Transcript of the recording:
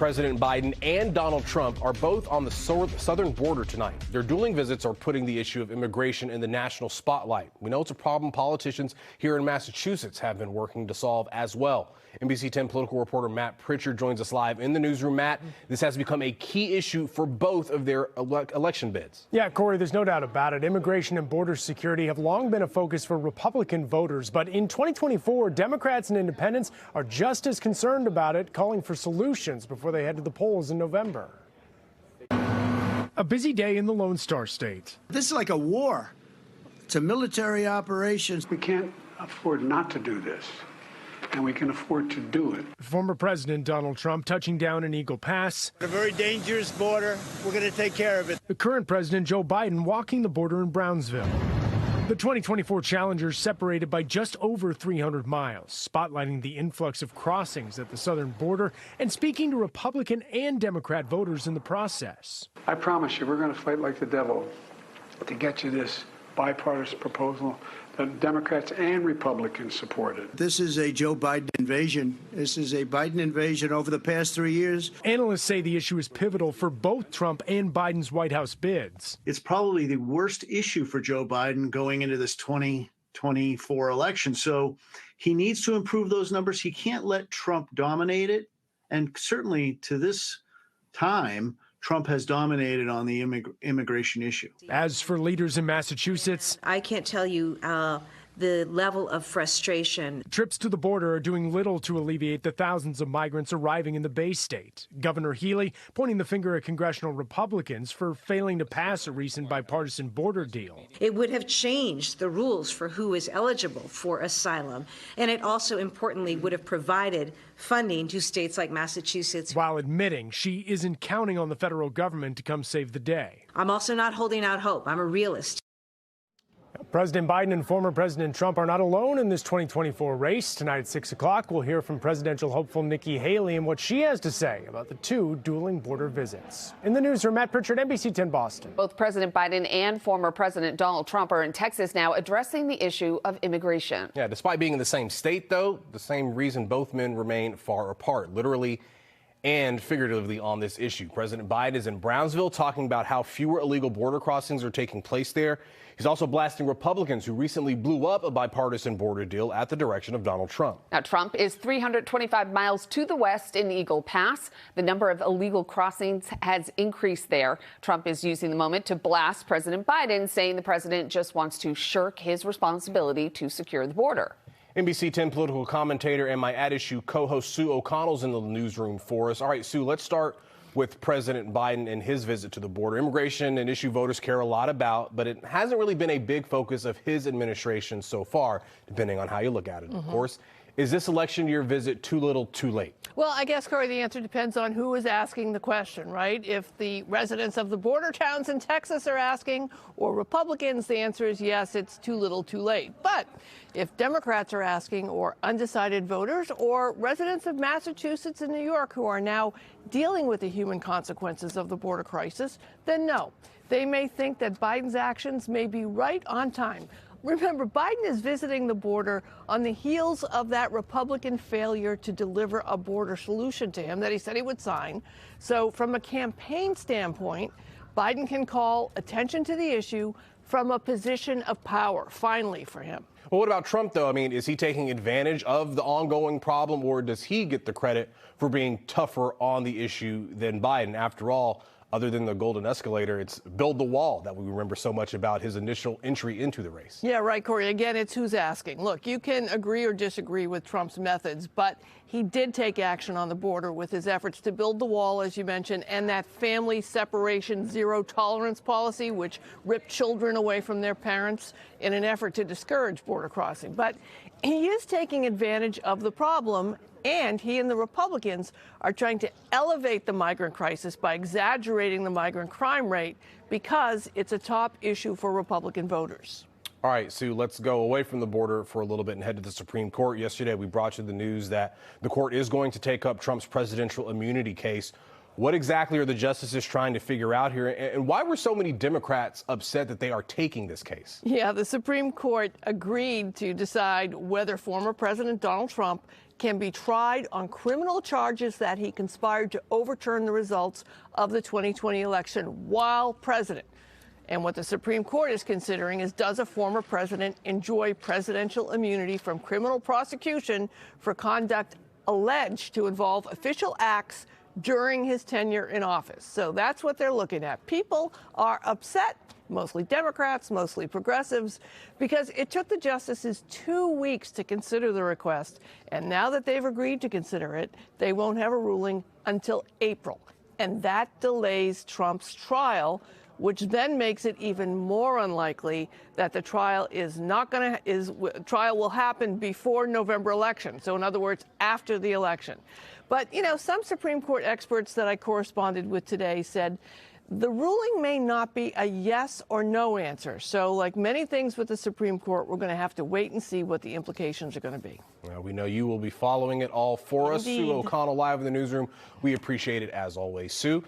President Biden and Donald Trump are both on the southern border tonight. Their dueling visits are putting the issue of immigration in the national spotlight. We know it's a problem politicians here in Massachusetts have been working to solve as well. NBC 10 political reporter Matt Pritchard joins us live in the newsroom. Matt, this has become a key issue for both of their election bids. Yeah, Corey, there's no doubt about it. Immigration and border security have long been a focus for Republican voters. But in 2024, Democrats and independents are just as concerned about it, calling for solutions before they head to the polls in November. A busy day in the Lone Star State. This is like a war. It's a military operation. We can't afford not to do this, and we can afford to do it. Former President Donald Trump touching down in Eagle Pass. A very dangerous border. We're going to take care of it. The current President Joe Biden walking the border in Brownsville. The 2024 challengers separated by just over 300 miles, spotlighting the influx of crossings at the southern border and speaking to Republican and Democrat voters in the process. I promise you, we're going to fight like the devil to get you this bipartisan proposal that Democrats and Republicans supported. This is a Joe Biden invasion. This is a Biden invasion over the past 3 years. Analysts say the issue is pivotal for both Trump and Biden's White House bids. It's probably the worst issue for Joe Biden going into this 2024 election. So he needs to improve those numbers. He can't let Trump dominate it. And certainly to this time, Trump has dominated on the immigration issue. As for leaders in Massachusetts, I can't tell you the level of frustration. Trips to the border are doing little to alleviate the thousands of migrants arriving in the Bay State. Governor Healy pointing the finger at congressional Republicans for failing to pass a recent bipartisan border deal. It would have changed the rules for who is eligible for asylum, and it also importantly would have provided funding to states like Massachusetts. While admitting she isn't counting on the federal government to come save the day. I'm also not holding out hope. I'm a realist. President Biden and former President Trump are not alone in this 2024 race. Tonight at 6 o'clock, we'll hear from presidential hopeful Nikki Haley and what she has to say about the two dueling border visits. In the newsroom, Matt Pritchard, NBC 10 Boston. Both President Biden and former President Donald Trump are in Texas now addressing the issue of immigration. Yeah, despite being in the same state, though, the same reason both men remain far apart, literally and figuratively on this issue. President Biden is in Brownsville talking about how fewer illegal border crossings are taking place there. He's also blasting Republicans who recently blew up a bipartisan border deal at the direction of Donald Trump. Now, Trump is 325 miles to the west in Eagle Pass. The number of illegal crossings has increased there. Trump is using the moment to blast President Biden, saying the president just wants to shirk his responsibility to secure the border. NBC 10 political commentator and my At Issue co-host Sue O'Connell's in the newsroom for us. All right, Sue, let's start with President Biden and his visit to the border. Immigration, an issue voters care a lot about, but it hasn't really been a big focus of his administration so far, depending on how you look at it, of course. Is this election year visit too little, too late? Well, I guess, Corey, the answer depends on who is asking the question, right? If the residents of the border towns in Texas are asking, or Republicans, the answer is yes, it's too little, too late. But if Democrats are asking, or undecided voters, or residents of Massachusetts and New York who are now dealing with the human consequences of the border crisis, then no. They may think that Biden's actions may be right on time. Remember, Biden is visiting the border on the heels of that Republican failure to deliver a border solution to him that he said he would sign. So from a campaign standpoint, Biden can call attention to the issue from a position of power, finally, for him. Well, what about Trump, though? I mean, is he taking advantage of the ongoing problem, or does he get the credit for being tougher on the issue than Biden? After all, other than the golden escalator, it's build the wall that we remember so much about his initial entry into the race. Yeah, right, Corey. Again, it's who's asking. Look, you can agree or disagree with Trump's methods, but he did take action on the border with his efforts to build the wall, as you mentioned, and that family separation zero tolerance policy, which ripped children away from their parents in an effort to discourage border crossing. But he is taking advantage of the problem. And he and the Republicans are trying to elevate the migrant crisis by exaggerating the migrant crime rate because it's a top issue for Republican voters. All right, Sue, let's go away from the border for a little bit and head to the Supreme Court. Yesterday, we brought you the news that the court is going to take up Trump's presidential immunity case. What exactly are the justices trying to figure out here? And why were so many Democrats upset that they are taking this case? Yeah, the Supreme Court agreed to decide whether former President Donald Trump can be tried on criminal charges that he conspired to overturn the results of the 2020 election while president. And what the Supreme Court is considering is, does a former president enjoy presidential immunity from criminal prosecution for conduct alleged to involve official acts during his tenure in office? So that's what they're looking at. People are upset, mostly Democrats, mostly progressives, because it took the justices 2 weeks to consider the request. And now that they've agreed to consider it, they won't have a ruling until April. And that delays Trump's trial, which then makes it even more unlikely that the trial trial will happen before November election. So in other words, after the election. But, you know, some Supreme Court experts that I corresponded with today said the ruling may not be a yes or no answer. So like many things with the Supreme Court, we're going to have to wait and see what the implications are going to be. Well, we know you will be following it all for us. Sue O'Connell live in the newsroom. We appreciate it as always. Sue.